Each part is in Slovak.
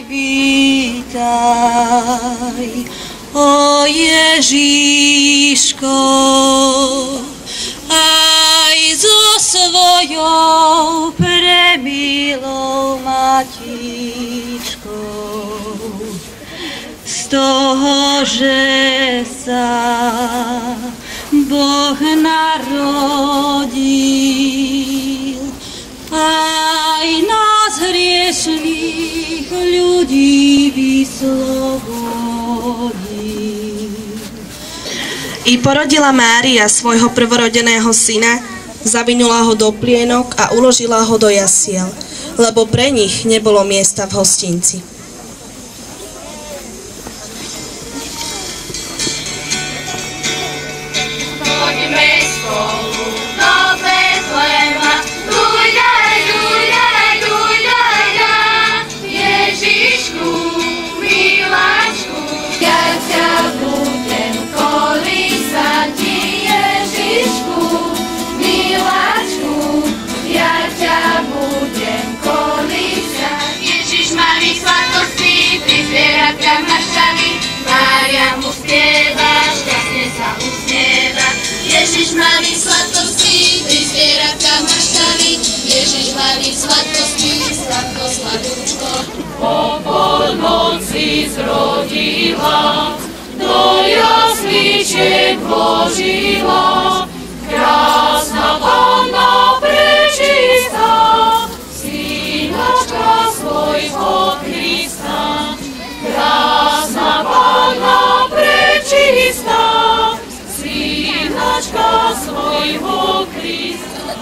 vítaj, o Ježiško, aj so svojou premilou matičkou. Z toho, že sa Boh narodil, aj nás hriešných ľudí vyslobodil. I porodila Mária svojho prvorodeného syna, zavinula ho do plienok a uložila ho do jasiel, lebo pre nich nebolo miesta v hostinci. Mária mu spieva, šťastne sa usmieva. Ježiš malý sladkosti, pri zvieratkách mašťali. Ježiš malý sladkosti, sladko, sladúčko. O polnoci zrodila, do jasličiek vložila. Krásna Panna prečistá, synačka svojho Krista. Krásna Panna prečistá, synačka svojho Krista.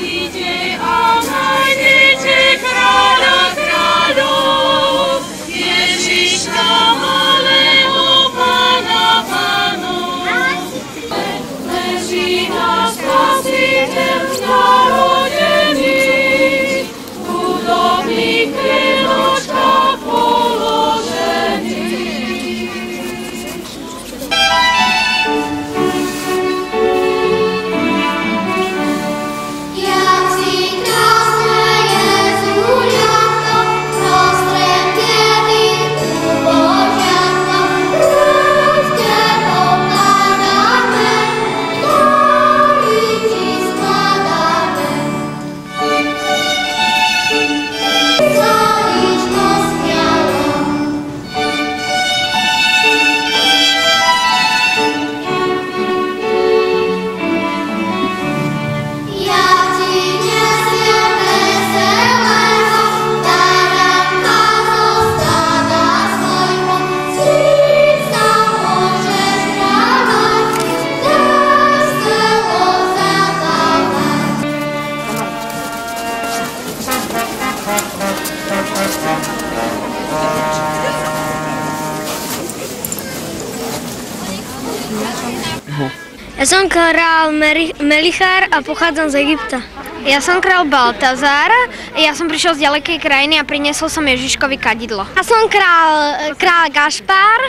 Ide a nájdete kráľa kráľov, Ježiška malého Pána pánov. Leží náš Spasiteľ narodený, chudobný kríločka položený. Ja som král Melichár a pochádzam z Egypta. Ja som král Baltazár, ja som prišiel z ďalekej krajiny a priniesol som Ježiškovi kadidlo. Ja som král Gašpár,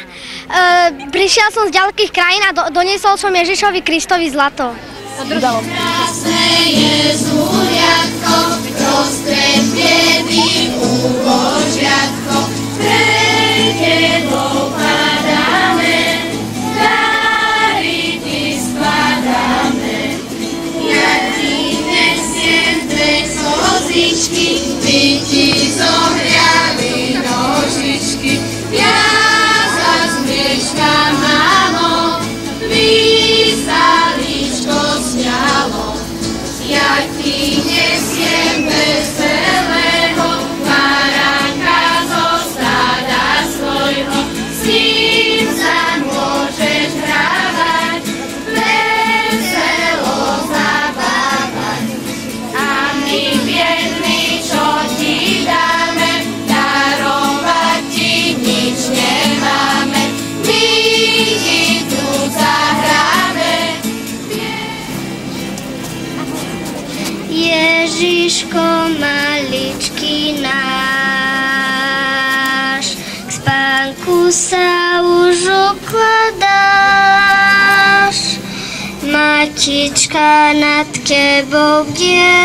prišiel som z ďalekých krajín a doniesol som Ježišovi Kristovi zlato. Krásne je zúriatko, prostred biedy úbožiatko, pred tebou padáme, dary ty skladáme. Ja ti nesiem dve slzičky, my ti zohriali nožičky. Ja zas mieškam, mámo, vysaličko sňalo. Ja ti nesiem veselého baránka zo stáda svojho, s ním sa môžeš hrávať, veselo zabávať. A my biední, čo ti dáme, darovať ti nič nemáme. My ti tu zahráme. Ježiško maličký náš, k spánku sa už ukladáš. Matička nad tebou bdie,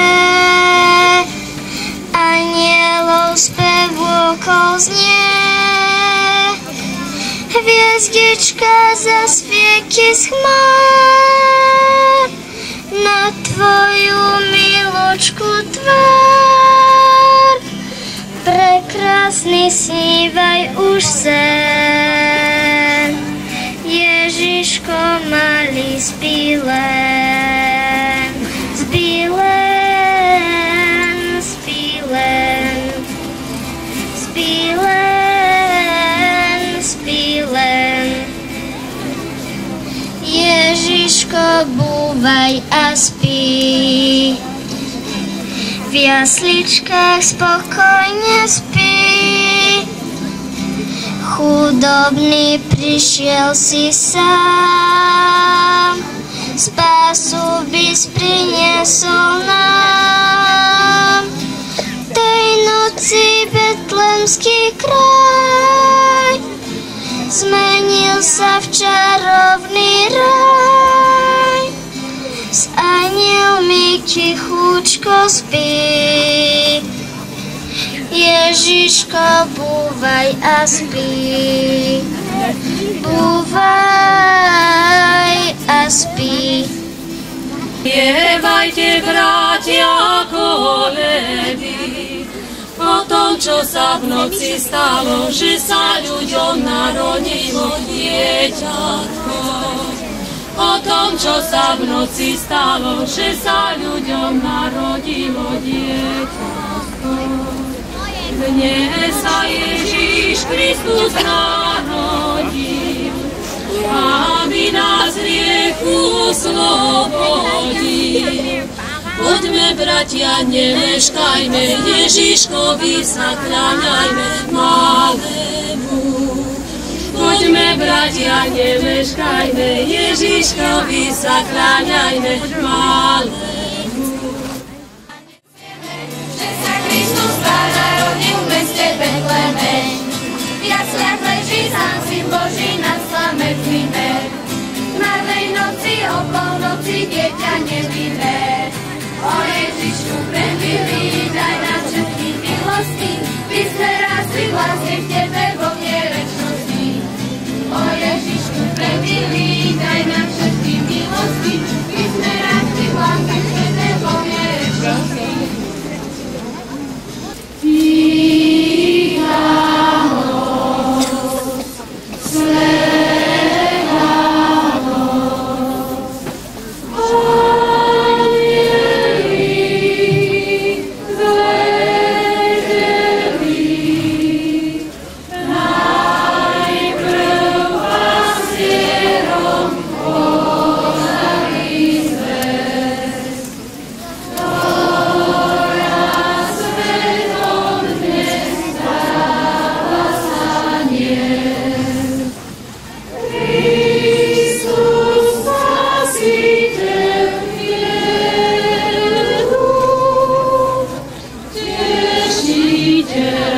anielov spev okolo znie. Hviezdička zasvieti z chmár na tvoju miločku tvár. Prekrásny snívaj už sen, Ježiško malý spí len, spí len, spí len, spí len, spí len. Ježiško búvaj a spí, v jasličkách spokojne spí. Chudobný prišiel si sám, spásu bys priniesol nám. Tej noci betlemský kraj zmenil sa v čarovný raj. S anielmi tichúčko spí, Ježiško búvaj a spí, búvaj a spí. Spievajte, bratia, koledy o tom, čo sa v noci stalo, že sa ľuďom narodilo dieťatko. O tom, čo sa v noci stalo, že sa ľuďom narodilo dieťatko. Dnes sa Ježíš Kristus narodil, aby nás hriechu oslobodil. Poďme, bratia, nemeškajme, Ježiškovi sa kláňajme malému. Poďme, bratia, nemeškajme, Ježiškovi sa kláňajme malému. Že sa Kristus narodil v meste Betleme, v jasliach leží sám Syn Boží na slame tvíme. V marnej noci o polnoci dieťa nevinné, o Ježišu prebili, daj nám všetky milosti, my sme rásli vlastne v Tebe vo vierečnosti. O Ježišu prebili, daj nám všetky milosti, my sme rásli vlastne v Tebe vo vierečnosti. Tešiteľ